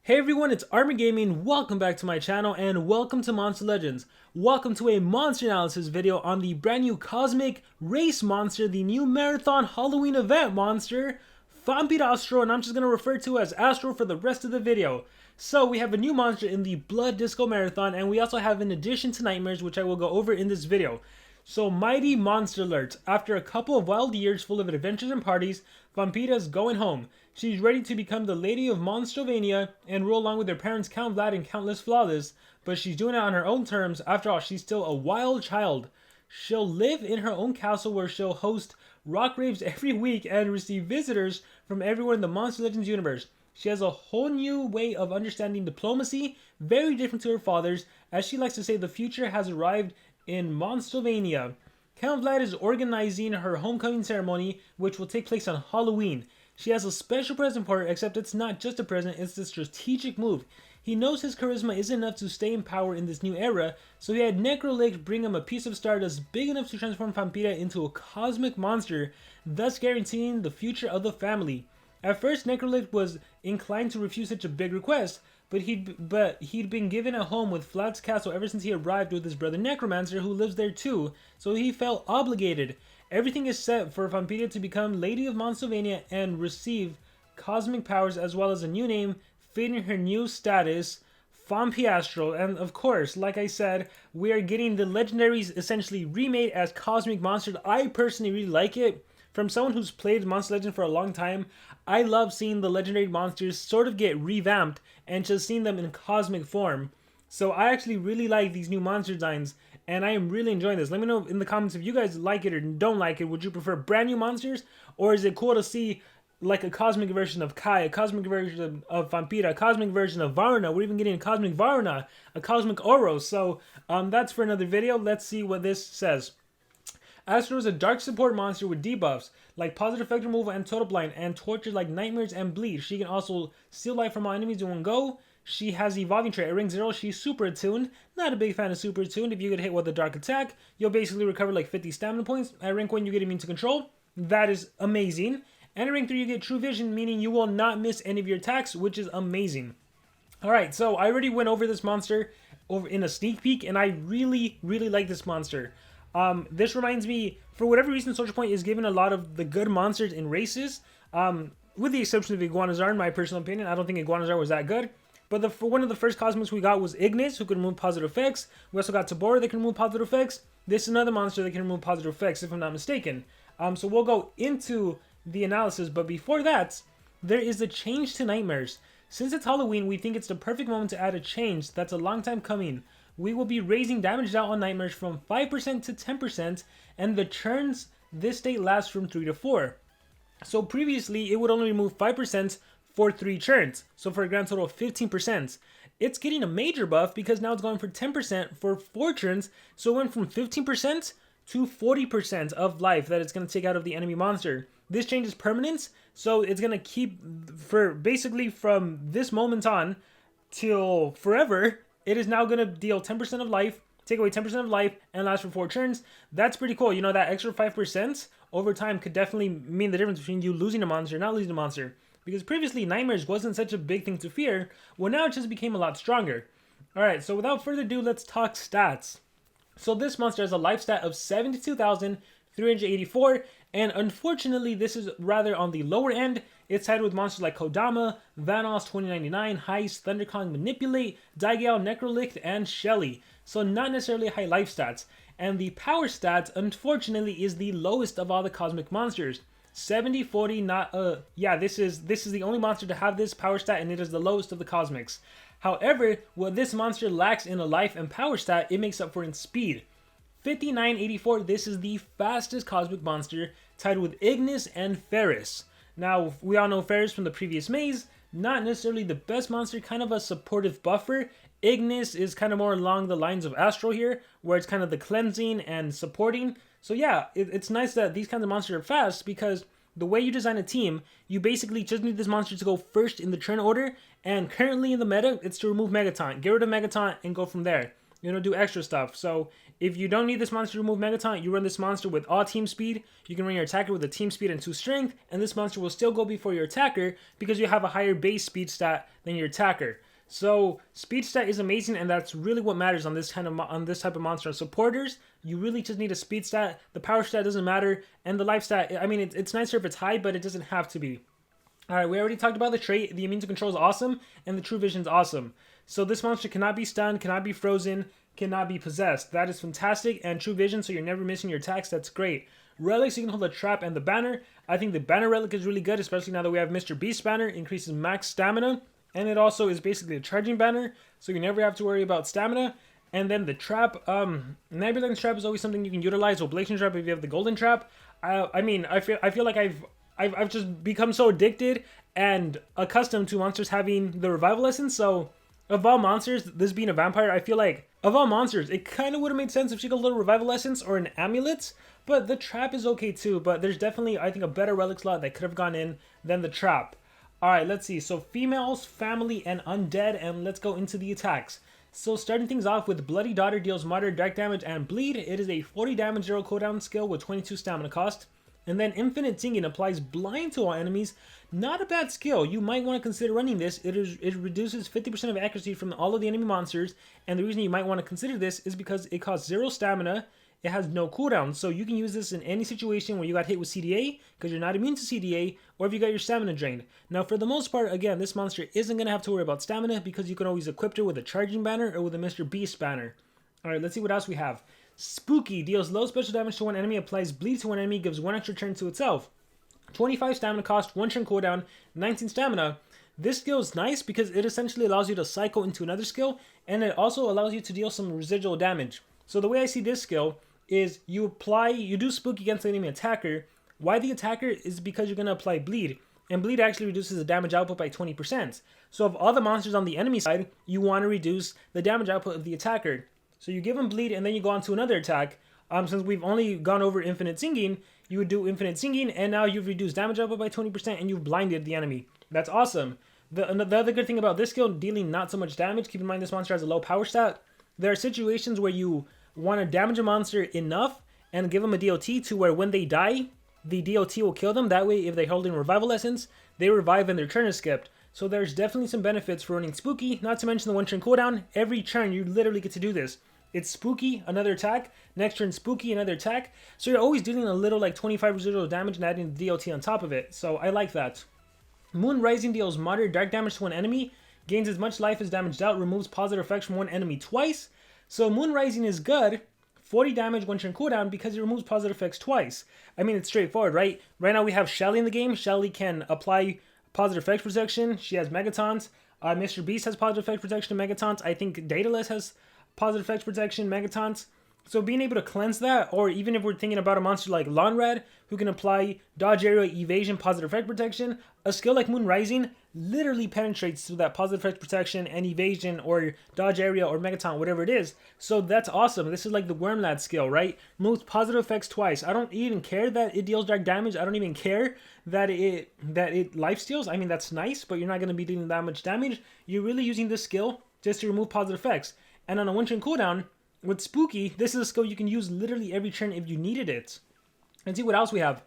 Hey everyone, it's Armor Gaming. Welcome back to my channel and welcome to Monster Legends. Welcome to a monster analysis video on the brand new Cosmic Race monster, the new Marathon Halloween event monster, Fampirastral, and I'm just going to refer to as Astro for the rest of the video. So we have a new monster in the Blood Disco Marathon, and we also have an addition to Nightmares, which I will go over in this video. So mighty monster alert. After a couple of wild years full of adventures and parties, Vampira's going home. She's ready to become the Lady of Monstovania and rule along with her parents Count Vlad and Countless Flawless, but she's doing it on her own terms. After all, she's still a wild child. She'll live in her own castle where she'll host rock raves every week and receive visitors from everywhere in the Monster Legends universe. She has a whole new way of understanding diplomacy, very different to her father's. As she likes to say, the future has arrived in Monstovania. Count Vlad is organizing her homecoming ceremony, which will take place on Halloween. She has a special present for her, except it's not just a present, it's a strategic move. He knows his charisma isn't enough to stay in power in this new era, so he had Necrolig bring him a piece of stardust big enough to transform Vampira into a cosmic monster, thus guaranteeing the future of the family. At first, Necrolig was inclined to refuse such a big request, but he'd been given a home with Vlad's castle ever since he arrived with his brother Necromancer, who lives there too, so he felt obligated. Everything is set for Vampira to become Lady of Monstovania and receive cosmic powers as well as a new name fitting her new status, Fampirastral. And of course, like I said, we are getting the legendaries essentially remade as cosmic monsters. I personally really like it. From someone who's played Monster Legend for a long time, I love seeing the legendary monsters sort of get revamped and just seeing them in cosmic form. So I actually really like these new monster designs, and I am really enjoying this. Let me know in the comments if you guys like it or don't like it. Would you prefer brand new monsters, or is it cool to see like a cosmic version of Kai, a cosmic version of Vampira, a cosmic version of Varna? We're even getting a cosmic Varna, a cosmic Oros. So that's for another video. Let's see what this says. Astro is a dark support monster with debuffs like positive effect removal and total blind, and torture like nightmares and bleed. She can also steal life from all enemies in one go. She has evolving trait. At rank 0, she's super attuned. Not a big fan of super attuned. If you get hit with a dark attack, you'll basically recover like 50 stamina points. At rank 1, you get immune to control. That is amazing. And at rank 3, you get true vision, meaning you will not miss any of your attacks, which is amazing. Alright, so I already went over this monster over in a sneak peek, and I really like this monster. This reminds me, for whatever reason, Social Point is giving a lot of the good monsters in races. With the exception of Iguanazar, in my personal opinion. I don't think Iguanazar was that good. But one of the first cosmics we got was Ignis, who could remove positive effects. We also got Tabora that can remove positive effects. This is another monster that can remove positive effects, if I'm not mistaken. So we'll go into the analysis, but before that, there is a change to Nightmares. Since it's Halloween, we think it's the perfect moment to add a change that's a long time coming. We will be raising damage dealt on Nightmares from 5% to 10%, and the turns this state lasts from 3 to 4. So previously, it would only remove 5% for 3 turns, so for a grand total of 15%. It's getting a major buff because now it's going for 10% for 4 turns, so it went from 15% to 40% of life that it's going to take out of the enemy monster. This change is permanent, so it's going to keep, for basically from this moment on till forever, it is now going to deal 10% of life, take away 10% of life, and last for 4 turns. That's pretty cool. You know, that extra 5% over time could definitely mean the difference between you losing a monster and not losing a monster. Because previously, Nightmares wasn't such a big thing to fear, well now it just became a lot stronger. Alright, so without further ado, let's talk stats. So this monster has a life stat of 72,384, and unfortunately this is rather on the lower end. It's tied with monsters like Kodama, Vanoss 2099, Heist, Thunderkong, Manipulate, Daigyao, Necrolict, and Shelly. So not necessarily high life stats. And the power stat, unfortunately, is the lowest of all the cosmic monsters. 70-40, this is the only monster to have this power stat, and it is the lowest of the cosmics. However, what this monster lacks in a life and power stat, it makes up for in speed. 5984, this is the fastest cosmic monster, tied with Ignis and Ferris. Now, we all know Ferris from the previous maze, not necessarily the best monster, kind of a supportive buffer. Ignis is kind of more along the lines of Astro here, where it's kind of the cleansing and supporting. So yeah, it's nice that these kinds of monsters are fast, because the way you design a team, you basically just need this monster to go first in the turn order, and currently in the meta, it's to remove Megaton. Get rid of Megaton and go from there. You know, do extra stuff. So If you don't need this monster to remove Megaton, you run this monster with all team speed. You can run your attacker with a team speed and 2 strength, and this monster will still go before your attacker because you have a higher base speed stat than your attacker. So speed stat is amazing, and that's really what matters on this type of monster. On supporters, you really just need a speed stat. The power stat doesn't matter, and the life stat, I mean, it's nicer if it's high, but it doesn't have to be. Alright, we already talked about the trait. The immune to control is awesome, and the true vision is awesome. So this monster cannot be stunned, cannot be frozen, cannot be possessed. That is fantastic, and true vision, so you're never missing your attacks. That's great. Relics, you can hold the trap and the banner. I think the banner relic is really good, especially now that we have Mr. Beast banner. Increases max stamina, and it also is basically a charging banner, so you never have to worry about stamina. And then the trap, Nebulance trap is always something you can utilize. Oblation trap if you have the golden trap. I mean, I feel like I've just become so addicted and accustomed to monsters having the revival essence. So of all monsters, this being a vampire, I feel like of all monsters, it kind of would have made sense if she got a little revival essence or an amulet. But the trap is okay too. But there's definitely, I think, a better relic slot that could have gone in than the trap. Alright, let's see. So females, family, and undead, and let's go into the attacks. So starting things off with Bloody Daughter deals moderate dark damage and bleed. It is a 40 damage 0 cooldown skill with 22 stamina cost. And then Infinite Singing applies blind to all enemies. Not a bad skill. You might want to consider running this. It reduces 50% of accuracy from all of the enemy monsters. And the reason you might want to consider this is because it costs 0 stamina. It has no cooldown. So you can use this in any situation where you got hit with CDA because you're not immune to CDA, or if you got your stamina drained. Now for the most part, again, this monster isn't going to have to worry about stamina because you can always equip her with a charging banner or with a Mr. Beast banner. Alright, let's see what else we have. Spooky deals low special damage to one enemy, applies bleed to one enemy, gives 1 extra turn to itself. 25 stamina cost, 1 turn cooldown, 19 stamina. This skill is nice because it essentially allows you to cycle into another skill, and it also allows you to deal some residual damage. So the way I see this skill is you do Spooky against the enemy attacker. Why the attacker is because you're going to apply bleed, and bleed actually reduces the damage output by 20%. So of all the monsters on the enemy side, you want to reduce the damage output of the attacker. So you give him bleed and then you go on to another attack. Since we've only gone over Infinite Singing, you would do Infinite Singing, and now you've reduced damage output by 20% and you've blinded the enemy. That's awesome. The other good thing about this skill, dealing not so much damage, keep in mind this monster has a low power stat. There are situations where you want to damage a monster enough and give them a DOT to where when they die, the DOT will kill them. That way, if they're holding Revival Essence, they revive and their turn is skipped. So there's definitely some benefits for running Spooky, not to mention the 1 turn cooldown. Every turn, you literally get to do this. It's Spooky, another attack. Next turn, Spooky, another attack. So you're always dealing a little like 25 residual damage and adding the DOT on top of it. So I like that. Moon Rising deals moderate dark damage to one enemy. Gains as much life as damage dealt. Removes positive effects from one enemy twice. So Moon Rising is good. 40 damage, 1 turn cooldown because it removes positive effects twice. I mean, it's straightforward, right? Right now we have Shelly in the game. Shelly can apply positive effects protection. She has Megatons. Mr. Beast has positive effects protection and Megatons. I think Daedalus has positive effects protection, Megatons. So being able to cleanse that, or even if we're thinking about a monster like Lonrad, who can apply dodge area, evasion, positive effect protection, a skill like Moon Rising literally penetrates through that positive effect protection and evasion or dodge area or Megaton, whatever it is. So that's awesome. This is like the Wormlad skill, right? Removes positive effects twice. I don't even care that it deals dark damage. I don't even care that it life steals. I mean, that's nice, but you're not going to be dealing that much damage. You're really using this skill just to remove positive effects. And on a 1 turn cooldown, with Spooky, this is a skill you can use literally every turn if you needed it. Let's see what else we have.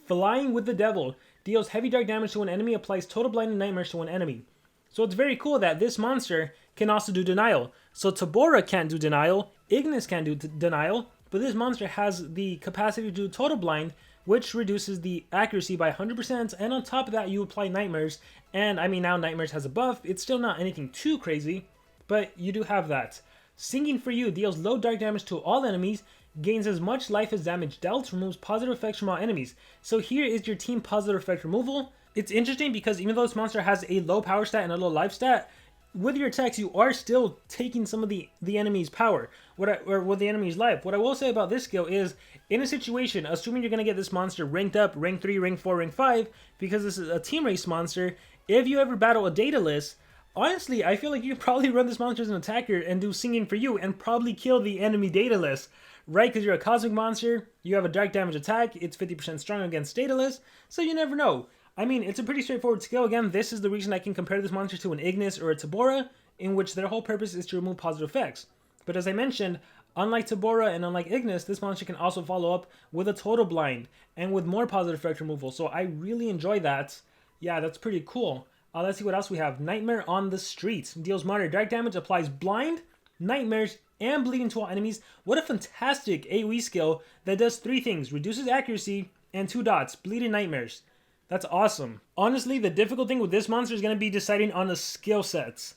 Flying with the Devil. Deals heavy dark damage to an enemy, applies total blinding nightmares to an enemy. So it's very cool that this monster can also do denial. So Tabora can't do denial, Ignis can't do denial, but this monster has the capacity to do total blind, which reduces the accuracy by 100%, and on top of that you apply nightmares. And I mean, now nightmares has a buff. It's still not anything too crazy, but you do have that. Singing for You deals low dark damage to all enemies, gains as much life as damage dealt, removes positive effects from all enemies. So here is your team positive effect removal. It's interesting because even though this monster has a low power stat and a low life stat, with your attacks you are still taking some of the enemy's power, or with the enemy's life. What I will say about this skill is, in a situation, assuming you're going to get this monster ranked up, rank 3, rank 4, rank 5, because this is a team race monster, if you ever battle a Daedalus, honestly, I feel like you could probably run this monster as an attacker and do Singing for You and probably kill the enemy Daedalus, right? Because you're a cosmic monster, you have a dark damage attack, it's 50% strong against Daedalus, so you never know. I mean, it's a pretty straightforward skill. Again, this is the reason I can compare this monster to an Ignis or a Tabora, in which their whole purpose is to remove positive effects. But as I mentioned, Unlike Tabora and unlike Ignis, this monster can also follow up with a Total Blind and with more positive effect removal. So I really enjoy that. Yeah, that's pretty cool. Let's see what else we have. Nightmare on the Streets. Deals moderate dark damage, applies blind, nightmares, and bleeding to all enemies. What a fantastic AoE skill that does 3 things. Reduces accuracy and 2 dots. Bleeding nightmares. That's awesome. Honestly, the difficult thing with this monster is going to be deciding on the skill sets.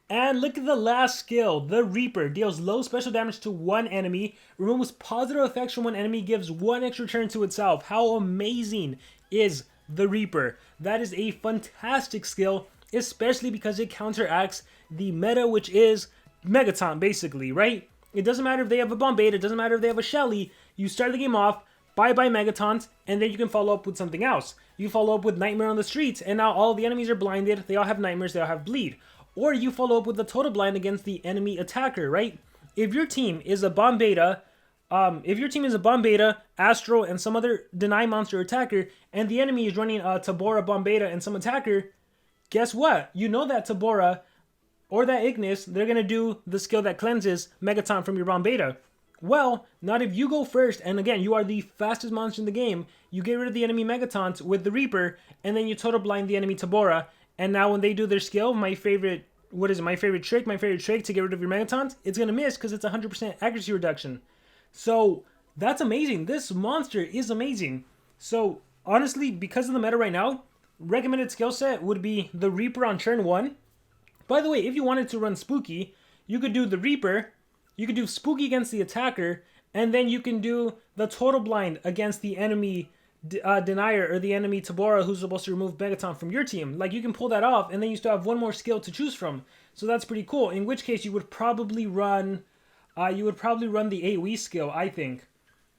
And look at the last skill, the Reaper. Deals low special damage to one enemy, removes positive effects from one enemy, gives 1 extra turn to itself. How amazing is the Reaper? That is a fantastic skill, especially because it counteracts the meta, which is Megaton, basically, right? It doesn't matter if they have a Bombade, it doesn't matter if they have a Shelly. You start the game off, bye-bye Megatons, and then you can follow up with something else. You follow up with Nightmare on the Streets, and now all the enemies are blinded, they all have nightmares, they all have bleed. Or you follow up with the Total Blind against the enemy attacker, right? If your team is a Bombada, Astro, and some other Deny monster attacker, and the enemy is running a Tabora, Bombada, and some attacker, guess what? You know that Tabora or that Ignis, they're going to do the skill that cleanses Megaton from your Bombada. Well, not if you go first, and again, you are the fastest monster in the game. You get rid of the enemy Megatons with the Reaper, and then you Total Blind the enemy Tabora. And now when they do their skill, my favorite trick to get rid of your Megatons, it's going to miss because it's 100% accuracy reduction. So that's amazing. This monster is amazing. So honestly, because of the meta right now, recommended skill set would be the Reaper on turn 1. By the way, if you wanted to run Spooky, you could do the Reaper, you could do Spooky against the attacker, and then you can do the Total Blind against the enemy Denier or the enemy Tabora who's supposed to remove Megaton from your team. Like, you can pull that off, and then you still have 1 more skill to choose from. So that's pretty cool. In which case, you would probably run the AoE skill, I think.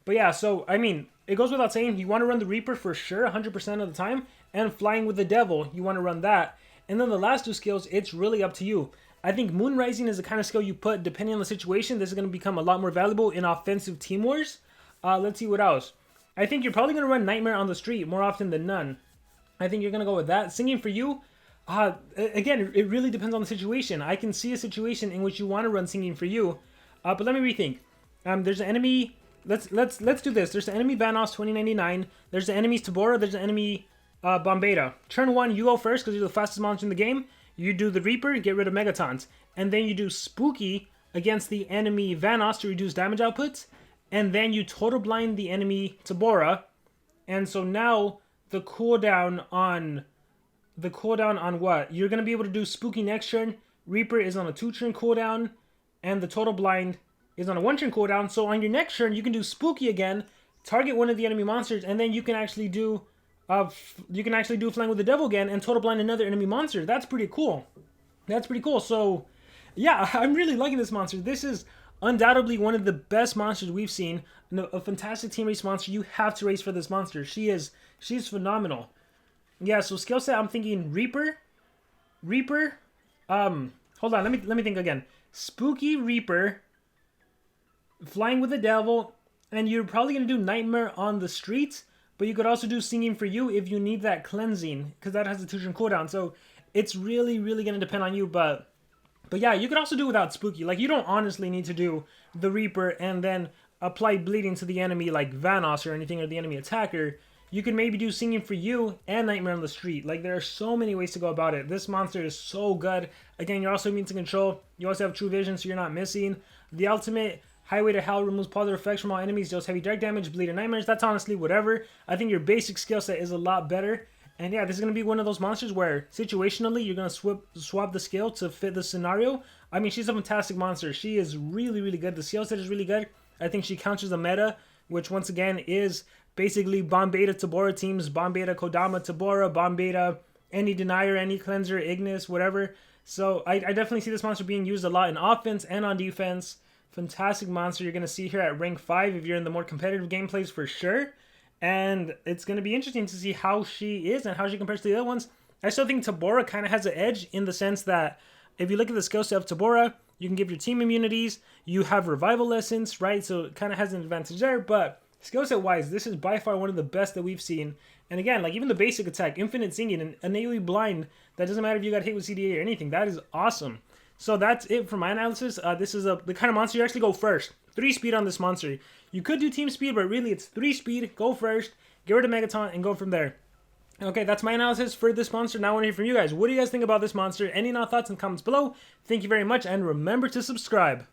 But yeah, so I mean, it goes without saying, you want to run the Reaper for sure, 100% of the time, and Flying with the Devil, you want to run that. And then the last 2 skills, it's really up to you. I think Moon Rising is the kind of skill you put depending on the situation. This is going to become a lot more valuable in offensive team wars. Let's see what else. I think you're probably going to run Nightmare on the Street more often than none. I think you're going to go with that. Singing for You, again, it really depends on the situation. I can see a situation in which you want to run Singing for You, but let me rethink. There's an enemy. Let's do this. There's an enemy Vanoss 2099. There's the enemies Tabora. There's an enemy Bombada. Turn 1, you go first because you're the fastest monster in the game. You do the Reaper, get rid of Megatons, and then you do Spooky against the enemy Vanoss to reduce damage outputs. And then you Total Blind the enemy Tabora. And so now the cooldown on what? You're going to be able to do Spooky next turn. Reaper is on a 2-turn cooldown. And the Total Blind is on a 1-turn cooldown. So on your next turn, you can do Spooky again. Target one of the enemy monsters. And then you can actually do Flying with the Devil again. And Total Blind another enemy monster. That's pretty cool. That's pretty cool. So yeah, I'm really liking this monster. This is undoubtedly one of the best monsters we've seen. A fantastic team race monster. You have to race for this monster. She's phenomenal. Yeah, so skill set, I'm thinking Reaper. Hold on, let me think again. Spooky, Reaper, Flying with the Devil, and you're probably going to do Nightmare on the Streets, but you could also do Singing for You if you need that cleansing, because that has a 2-turn cooldown. So it's really, really going to depend on you, but yeah, you could also do without Spooky. Like, you don't honestly need to do the Reaper and then apply bleeding to the enemy like Vanoss or anything, or the enemy attacker. You could maybe do Singing for You and Nightmare on the Street. Like, there are so many ways to go about it. This monster is so good. Again, you're also immune to control. You also have True Vision, so you're not missing. The ultimate, Highway to Hell, removes positive effects from all enemies, deals heavy dark damage, bleed, and nightmares. That's honestly whatever. I think your basic skill set is a lot better. And yeah, this is going to be one of those monsters where situationally you're going to swap the skill to fit the scenario. I mean, she's a fantastic monster. She is really, really good. The skill set is really good. I think she counters the meta, which once again is basically Bombada Tabora teams, Bombada Kodama Tabora, Bombada any Denier, any Cleanser, Ignis, whatever. So I definitely see this monster being used a lot in offense and on defense. Fantastic monster you're going to see here at rank 5 if you're in the more competitive gameplays for sure. And it's going to be interesting to see how she is and how she compares to the other ones. I still think Tabora kind of has an edge in the sense that if you look at the skill set of Tabora, you can give your team immunities, you have revival lessons, right? So it kind of has an advantage there, but skill set wise, this is by far one of the best that we've seen. And again, like even the basic attack, infinite singing, and an AoE blind, that doesn't matter if you got hit with CDA or anything, that is awesome. So that's it for my analysis. This is the kind of monster you actually go first. 3 speed on this monster. You could do team speed, but really it's 3 speed. Go first, get rid of Megaton, and go from there. Okay, that's my analysis for this monster. Now I want to hear from you guys. What do you guys think about this monster? Any thoughts and comments below? Thank you very much, and remember to subscribe.